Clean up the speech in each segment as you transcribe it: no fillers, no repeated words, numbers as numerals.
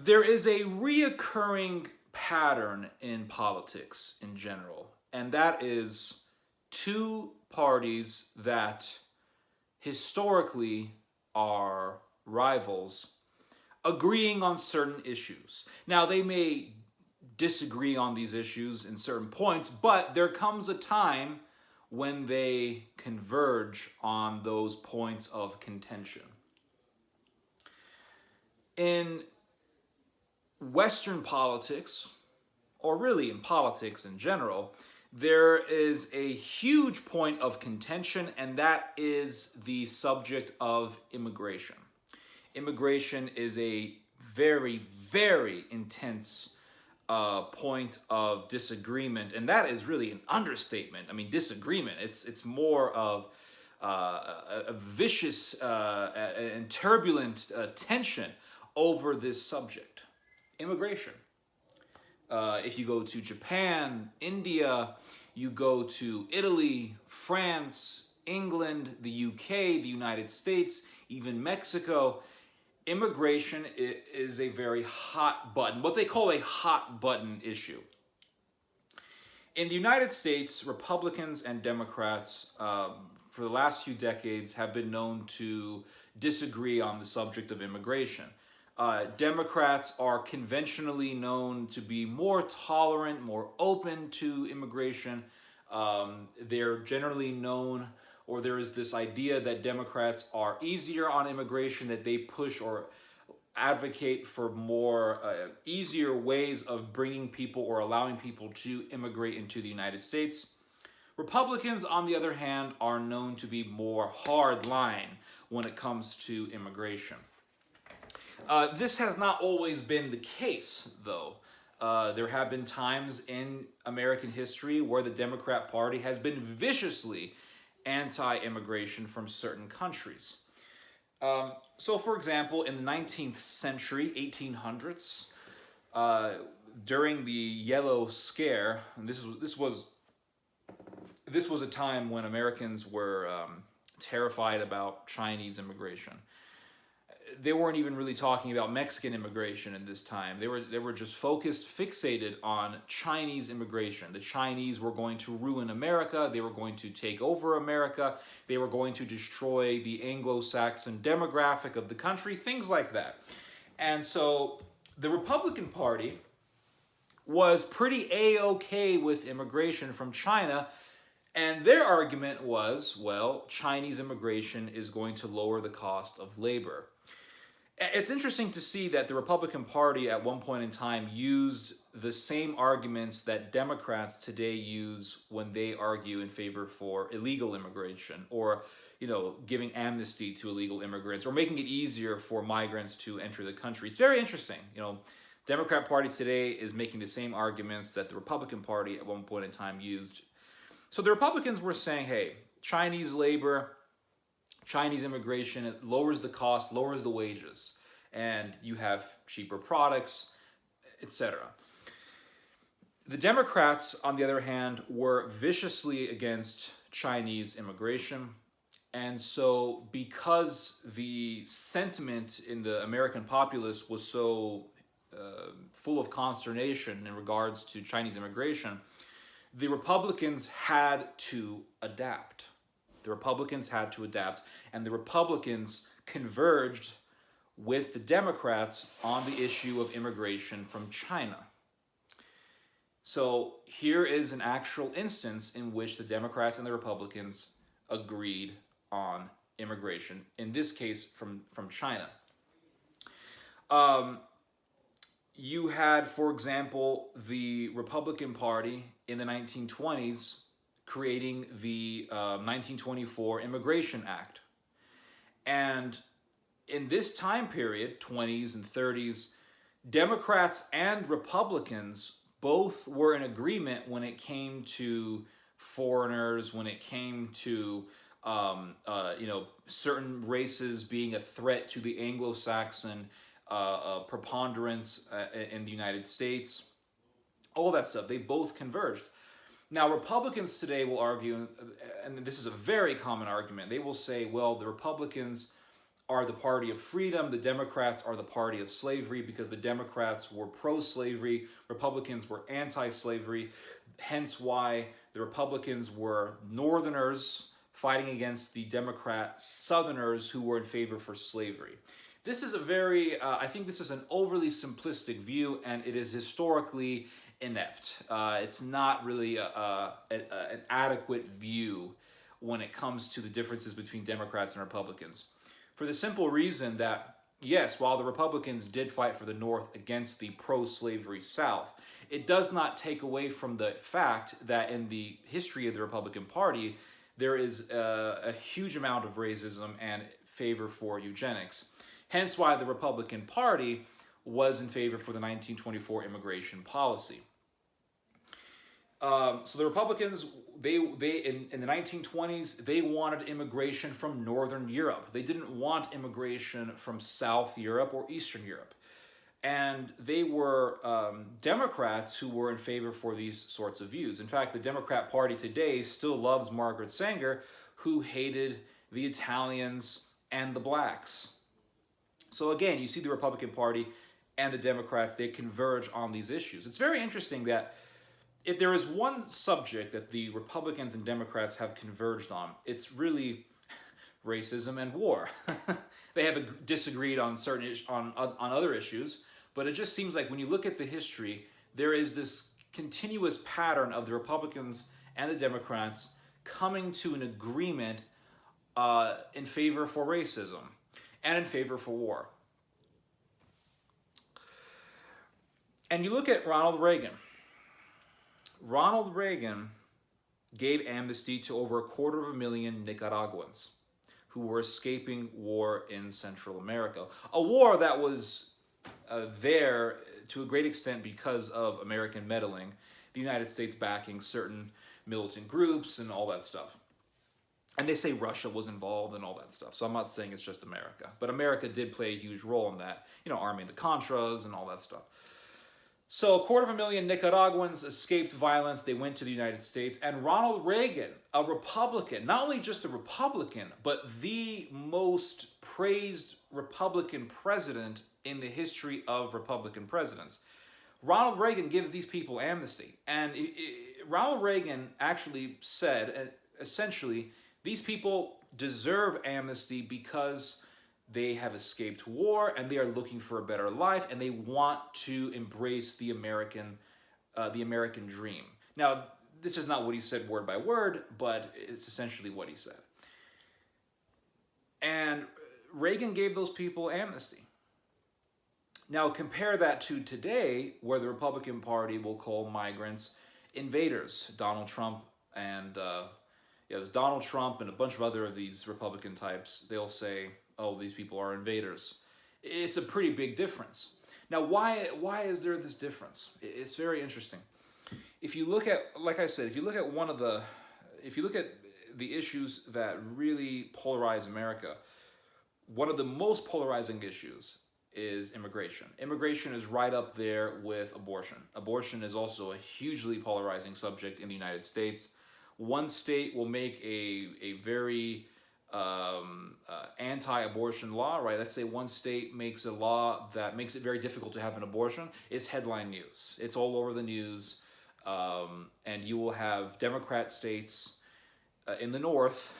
There is a reoccurring pattern in politics in general, and that is two parties that historically are rivals agreeing on certain issues. Now, they may disagree on these issues in certain points, but there comes a time when they converge on those points of contention. In Western politics, or really in politics in general, there is a huge point of contention, and that is the subject of immigration. Immigration is a very, very intense point of disagreement, and that is really an understatement. I mean, disagreement. It's more of a vicious and turbulent tension over this subject, immigration. If you go to Japan, India, you go to Italy, France, England, the UK, the United States, even Mexico, immigration is a very hot button, what they call a hot button issue. In the United States, Republicans and Democrats for the last few decades have been known to disagree on the subject of immigration. Democrats are conventionally known to be more tolerant, more open to immigration. They're generally known, or there is this idea that Democrats are easier on immigration, that they push or advocate for more easier ways of bringing people or allowing people to immigrate into the United States. Republicans, on the other hand, are known to be more hardline when it comes to immigration. This has not always been the case, though. There have been times in American history where the Democrat Party has been viciously anti-immigration from certain countries. So, for example, in the 19th century, 1800s, during the Yellow Scare, and this was a time when Americans were terrified about Chinese immigration. They weren't even really talking about Mexican immigration at this time. They were just fixated on Chinese immigration. The Chinese were going to ruin America. They were going to take over America. They were going to destroy the Anglo-Saxon demographic of the country, things like that. And so the Republican Party was pretty A-okay with immigration from China, and their argument was, well, Chinese immigration is going to lower the cost of labor. It's interesting to see that the Republican Party at one point in time used the same arguments that Democrats today use when they argue in favor for illegal immigration, or, giving amnesty to illegal immigrants, or making it easier for migrants to enter the country. It's very interesting. Democrat Party today is making the same arguments that the Republican Party at one point in time used. So the Republicans were saying, hey, Chinese labor, Chinese immigration, it lowers the cost, lowers the wages, and you have cheaper products, etc. The Democrats, on the other hand, were viciously against Chinese immigration. And so because the sentiment in the American populace was so full of consternation in regards to Chinese immigration, the Republicans had to adapt. The Republicans had to adapt, and the Republicans converged with the Democrats on the issue of immigration from China. So here is an actual instance in which the Democrats and the Republicans agreed on immigration, in this case from China. You had, for example, the Republican Party in the 1920s creating the 1924 Immigration Act. And in this time period, 20s and 30s, Democrats and Republicans both were in agreement when it came to foreigners, when it came to certain races being a threat to the Anglo-Saxon preponderance in the United States. All that stuff, they both converged. Now, Republicans today will argue, and this is a very common argument, they will say, well, the Republicans are the party of freedom. The Democrats are the party of slavery because the Democrats were pro-slavery, Republicans were anti-slavery, hence why the Republicans were Northerners fighting against the Democrat Southerners who were in favor for slavery. This is a very, I think this is an overly simplistic view, and it is historically inept. It's not really an adequate view when it comes to the differences between Democrats and Republicans. For the simple reason that, yes, while the Republicans did fight for the North against the pro-slavery South, it does not take away from the fact that in the history of the Republican Party, there is a huge amount of racism and favor for eugenics. Hence why the Republican Party was in favor for the 1924 immigration policy. So the Republicans, they in the 1920s, they wanted immigration from Northern Europe. They didn't want immigration from South Europe or Eastern Europe. And they were Democrats who were in favor for these sorts of views. In fact, the Democrat Party today still loves Margaret Sanger, who hated the Italians and the blacks. So again, you see the Republican Party and the Democrats, they converge on these issues. It's very interesting that if there is one subject that the Republicans and Democrats have converged on, it's really racism and war. They have disagreed on certain on other issues, but it just seems like when you look at the history, there is this continuous pattern of the Republicans and the Democrats coming to an agreement in favor for racism and in favor for war. And you look at Ronald Reagan. Ronald Reagan gave amnesty to over 250,000 Nicaraguans who were escaping war in Central America. A war that was there to a great extent because of American meddling, the United States backing certain militant groups and all that stuff. And they say Russia was involved and all that stuff. So I'm not saying it's just America. But America did play a huge role in that, arming the Contras and all that stuff. So 250,000 Nicaraguans escaped violence. They went to the United States. And Ronald Reagan, a Republican, not only just a Republican, but the most praised Republican president in the history of Republican presidents. Ronald Reagan gives these people amnesty. And Ronald Reagan actually said, essentially, these people deserve amnesty because they have escaped war and they are looking for a better life and they want to embrace the American dream. Now, this is not what he said word by word, but it's essentially what he said. And Reagan gave those people amnesty. Now, compare that to today, where the Republican Party will call migrants invaders. Donald Trump and there's Donald Trump and a bunch of other of these Republican types. They'll say, oh, these people are invaders. It's a pretty big difference. Now, why is there this difference? It's very interesting. If you look at, like I said, if you look at the issues that really polarize America, one of the most polarizing issues is immigration. Immigration is right up there with abortion. Abortion is also a hugely polarizing subject in the United States. One state will make a very anti-abortion law, right? Let's say one state makes a law that makes it very difficult to have an abortion. It's headline news. It's all over the news. And you will have Democrat states in the North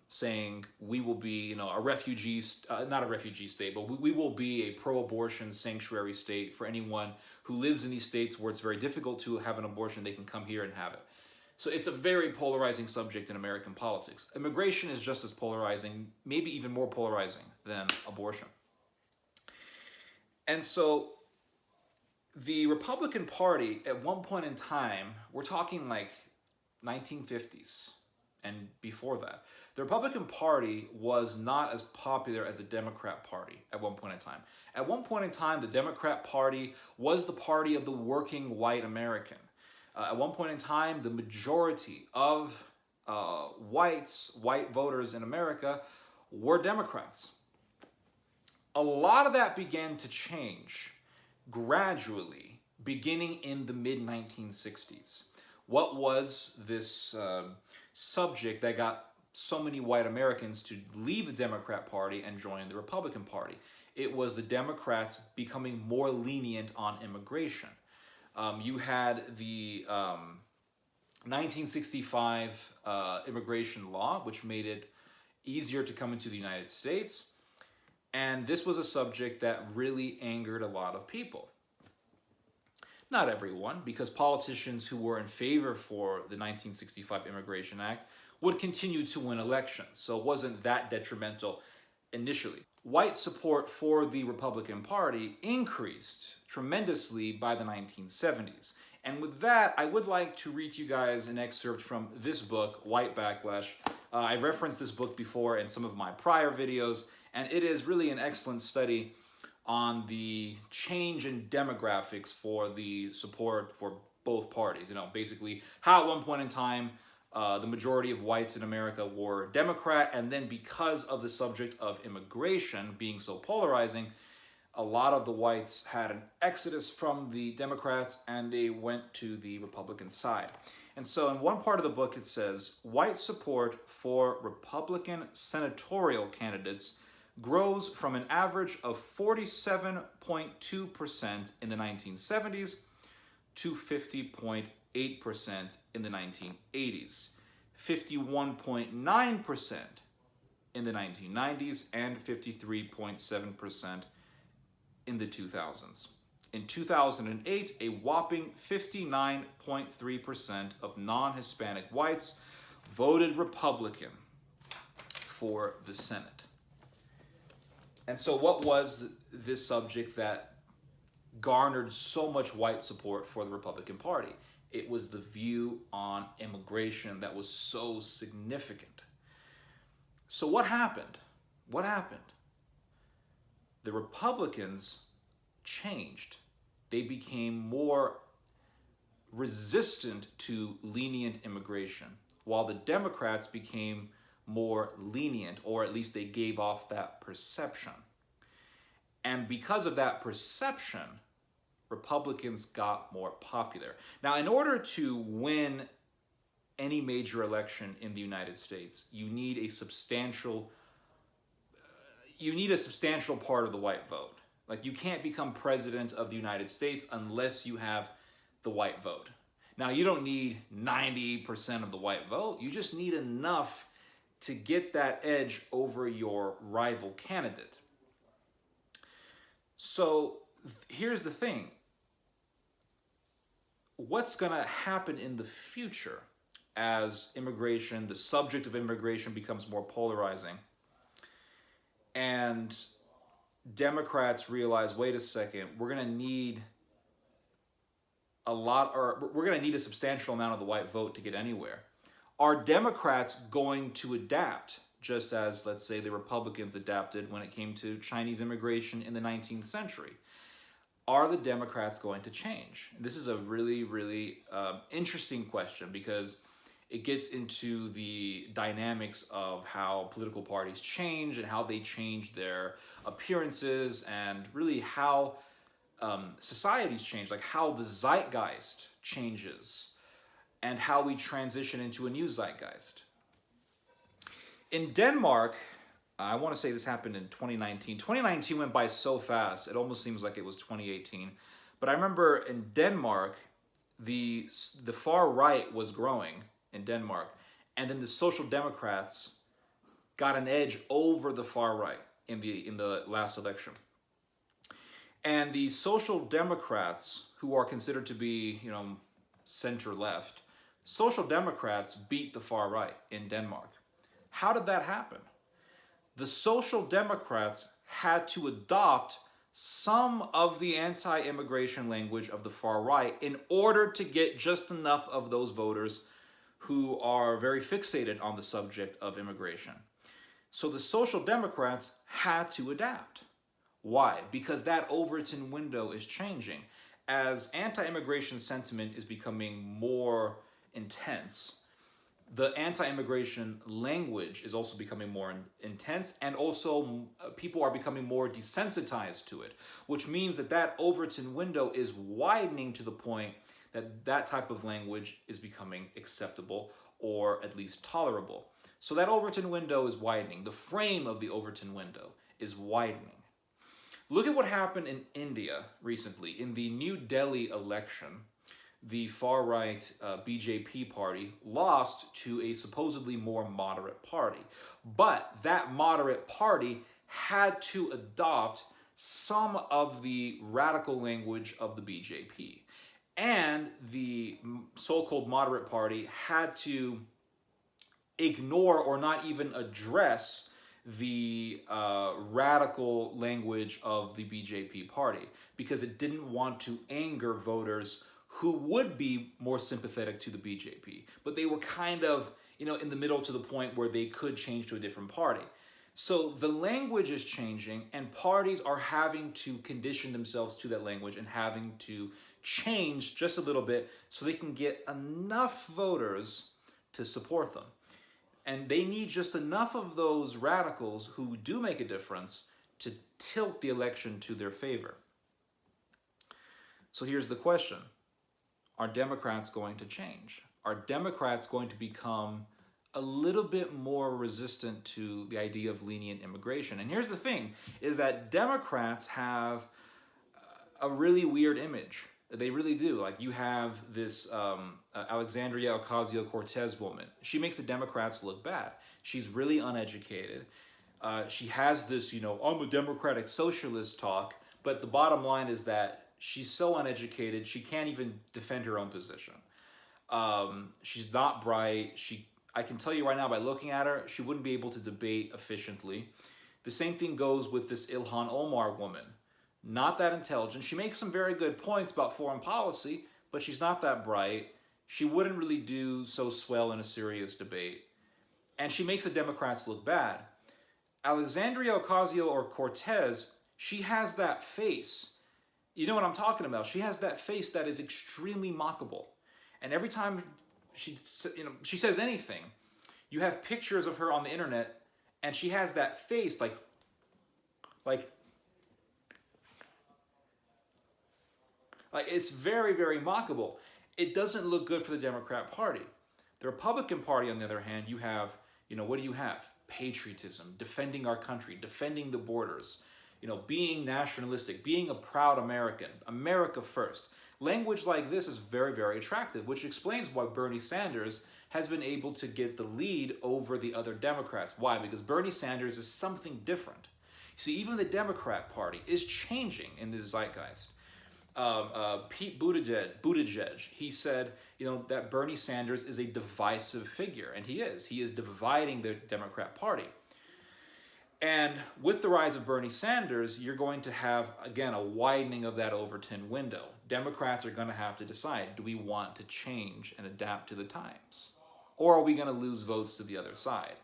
saying we will be, a refugee, not a refugee state, but we will be a pro-abortion sanctuary state for anyone who lives in these states where it's very difficult to have an abortion. They can come here and have it. So it's a very polarizing subject in American politics. Immigration is just as polarizing, maybe even more polarizing than abortion. And so the Republican Party, at one point in time, we're talking like 1950s and before that, the Republican Party was not as popular as the Democrat Party at one point in time. At one point in time, the Democrat Party was the party of the working white American. At one point in time, the majority of white voters in America were Democrats. A lot of that began to change gradually, beginning in the mid-1960s. What was this subject that got so many white Americans to leave the Democrat Party and join the Republican Party. It was the Democrats becoming more lenient on immigration. You had the 1965 immigration law, which made it easier to come into the United States. And this was a subject that really angered a lot of people. Not everyone, because politicians who were in favor for the 1965 Immigration Act would continue to win elections, so it wasn't that detrimental initially. White support for the Republican Party increased tremendously by the 1970s. And with that, I would like to read to you guys an excerpt from this book, White Backlash. I referenced this book before in some of my prior videos, and it is really an excellent study on the change in demographics for the support for both parties. You know, basically how at one point in time the majority of whites in America were Democrat, and then because of the subject of immigration being so polarizing, a lot of the whites had an exodus from the Democrats and they went to the Republican side. And so in one part of the book it says, white support for Republican senatorial candidates grows from an average of 47.2% in the 1970s to 50.8% in the 1980s, 51.9% in the 1990s, and 53.7% in the 2000s. In 2008, a whopping 59.3% of non-Hispanic whites voted Republican for the Senate. And so what was this subject that garnered so much white support for the Republican Party? It was the view on immigration that was so significant. So what happened? What happened? The Republicans changed. They became more resistant to lenient immigration, while the Democrats became more lenient, or at least they gave off that perception. And because of that perception, Republicans got more popular. Now, in order to win any major election in the United States, you need a substantial part of the white vote. Like, you can't become president of the United States unless you have the white vote. Now, you don't need 90% of the white vote. You just need enough to get that edge over your rival candidate. So here's the thing. What's going to happen in the future as immigration, the subject of immigration, becomes more polarizing and Democrats realize, wait a second, we're going to need a substantial amount of the white vote to get anywhere. Are Democrats going to adapt, just as, let's say, the Republicans adapted when it came to Chinese immigration in the 19th century? Are the Democrats going to change? This is a really, really interesting question, because it gets into the dynamics of how political parties change and how they change their appearances, and really how societies change, like how the zeitgeist changes and how we transition into a new zeitgeist. In Denmark, I want to say this happened in 2019. 2019 went by so fast, it almost seems like it was 2018. But I remember in Denmark, the far right was growing in Denmark, and then the Social Democrats got an edge over the far right in the last election. And the Social Democrats, who are considered to be, center-left, Social Democrats beat the far right in Denmark. How did that happen? The Social Democrats had to adopt some of the anti-immigration language of the far right in order to get just enough of those voters who are very fixated on the subject of immigration. So the Social Democrats had to adapt. Why? Because that Overton window is changing. As anti-immigration sentiment is becoming more intense, the anti-immigration language is also becoming more intense, and also people are becoming more desensitized to it, which means that Overton window is widening to the point that type of language is becoming acceptable, or at least tolerable. So that Overton window is widening. The frame of the Overton window is widening. Look at what happened in India recently. In the New Delhi election, the far-right BJP party lost to a supposedly more moderate party. But that moderate party had to adopt some of the radical language of the BJP. And the so-called moderate party had to ignore or not even address the radical language of the BJP party because it didn't want to anger voters who would be more sympathetic to the BJP. But they were kind of, in the middle to the point where they could change to a different party. So the language is changing and parties are having to condition themselves to that language and having to change just a little bit so they can get enough voters to support them. And they need just enough of those radicals who do make a difference to tilt the election to their favor. So here's the question. Are Democrats going to change? Are Democrats going to become a little bit more resistant to the idea of lenient immigration? And here's the thing, is that Democrats have a really weird image. They really do. Like, you have this Alexandria Ocasio-Cortez woman. She makes the Democrats look bad. She's really uneducated. She has this, I'm a democratic socialist talk, but the bottom line is that she's so uneducated, she can't even defend her own position. She's not bright. I can tell you right now, by looking at her, she wouldn't be able to debate efficiently. The same thing goes with this Ilhan Omar woman. Not that intelligent. She makes some very good points about foreign policy, but she's not that bright. She wouldn't really do so swell in a serious debate. And she makes the Democrats look bad. Alexandria Ocasio-Cortez, she has that face. You know what I'm talking about. She has that face that is extremely mockable. And every time she says anything, you have pictures of her on the internet, and she has that face like it's very, very mockable. It doesn't look good for the Democrat Party. The Republican Party, on the other hand, you have, what do you have? Patriotism, defending our country, defending the borders, being nationalistic, being a proud American, America first. Language like this is very, very attractive, which explains why Bernie Sanders has been able to get the lead over the other Democrats. Why? Because Bernie Sanders is something different. See, even the Democrat Party is changing in this zeitgeist. Pete Buttigieg, he said, that Bernie Sanders is a divisive figure, and he is. He is dividing the Democrat Party. And with the rise of Bernie Sanders, you're going to have, again, a widening of that Overton window. Democrats are going to have to decide, do we want to change and adapt to the times? Or are we going to lose votes to the other side?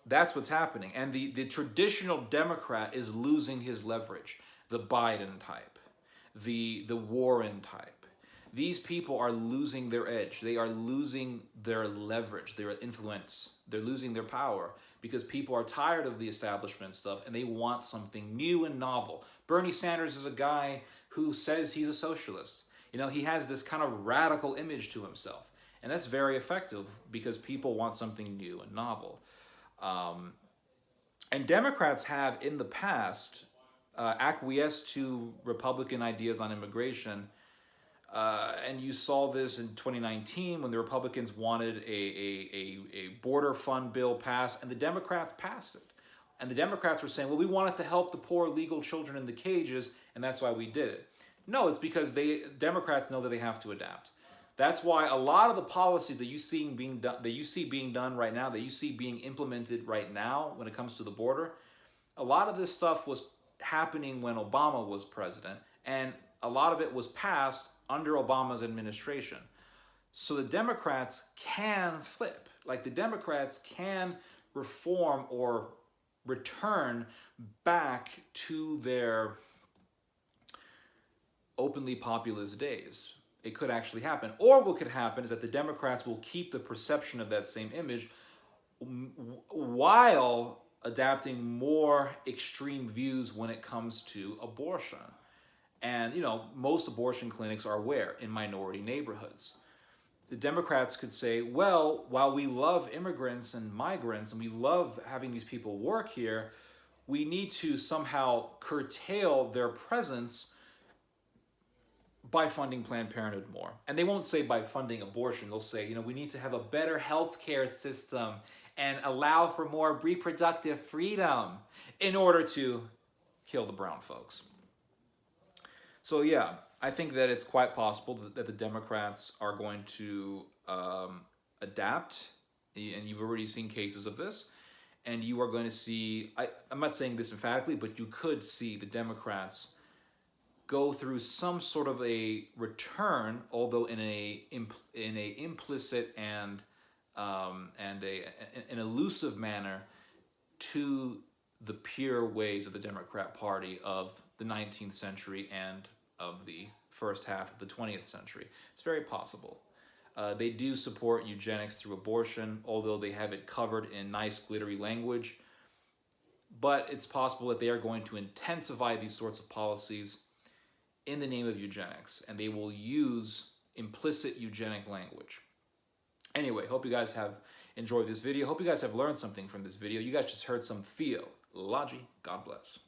That's what's happening. And the traditional Democrat is losing his leverage. The Biden type, the Warren type. These people are losing their edge. They are losing their leverage, their influence. They're losing their power because people are tired of the establishment stuff and they want something new and novel. Bernie Sanders is a guy who says he's a socialist. He has this kind of radical image to himself. And that's very effective because people want something new and novel. And Democrats have, in the past, acquiesced to Republican ideas on immigration. And you saw this in 2019 when the Republicans wanted a border fund bill passed, and the Democrats passed it. And the Democrats were saying, well, we wanted to help the poor illegal children in the cages, and that's why we did it. No, it's because Democrats know that they have to adapt. That's why a lot of the policies that you see being done right now, that you see being implemented right now when it comes to the border, a lot of this stuff was happening when Obama was president, and a lot of it was passed under Obama's administration. So the Democrats can flip. Like, the Democrats can reform or return back to their openly populist days. It could actually happen. Or what could happen is that the Democrats will keep the perception of that same image while adapting more extreme views when it comes to abortion. And, most abortion clinics are where? In minority neighborhoods. the Democrats could say, well, while we love immigrants and migrants and we love having these people work here, we need to somehow curtail their presence by funding Planned Parenthood more. And they won't say by funding abortion. They'll say, you know, we need to have a better healthcare system and allow for more reproductive freedom in order to kill the brown folks. So yeah, I think that it's quite possible that the Democrats are going to adapt, and you've already seen cases of this, and you are going to see, I'm not saying this emphatically, but you could see the Democrats go through some sort of a return, although in a implicit and an elusive manner, to the pure ways of the Democrat Party of the 19th century and of the first half of the 20th century. It's very possible. They do support eugenics through abortion, although they have it covered in nice, glittery language. But it's possible that they are going to intensify these sorts of policies in the name of eugenics, and they will use implicit eugenic language. Anyway, hope you guys have enjoyed this video. Hope you guys have learned something from this video. You guys just heard some theology. God bless.